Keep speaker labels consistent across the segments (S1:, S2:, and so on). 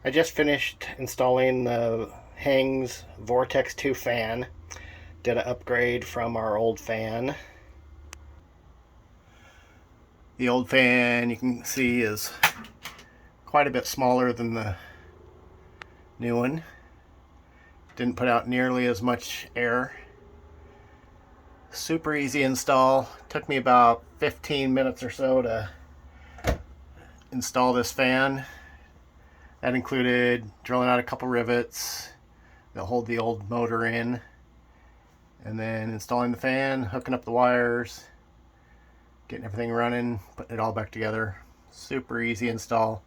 S1: I just finished installing the Heng's Vortex 2 fan. Did an upgrade from our old fan. The old fan, you can see, is quite a bit smaller than the new one. Didn't put out nearly as much air. Super easy install. Took me about 15 minutes or so to install this fan. That included drilling out a couple rivets that hold the old motor in, and then installing the fan, hooking up the wires, getting everything running, putting it all back together. Super easy install.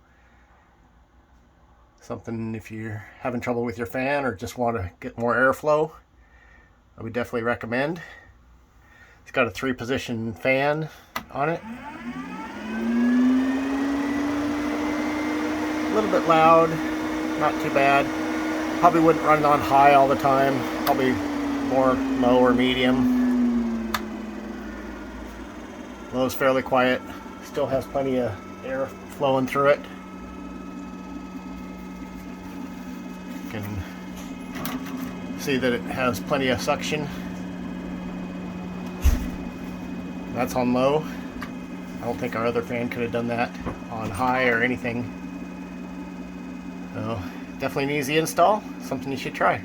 S1: Something if you're having trouble with your fan or just want to get more airflow, I would definitely recommend. It's got a 3-position fan on it. A little bit loud, not too bad. Probably wouldn't run it on high all the time, probably more low or medium. Low's fairly quiet, still has plenty of air flowing through it. You can see that it has plenty of suction. That's on low. I don't think our other fan could have done that on high or anything. So definitely an easy install, something you should try.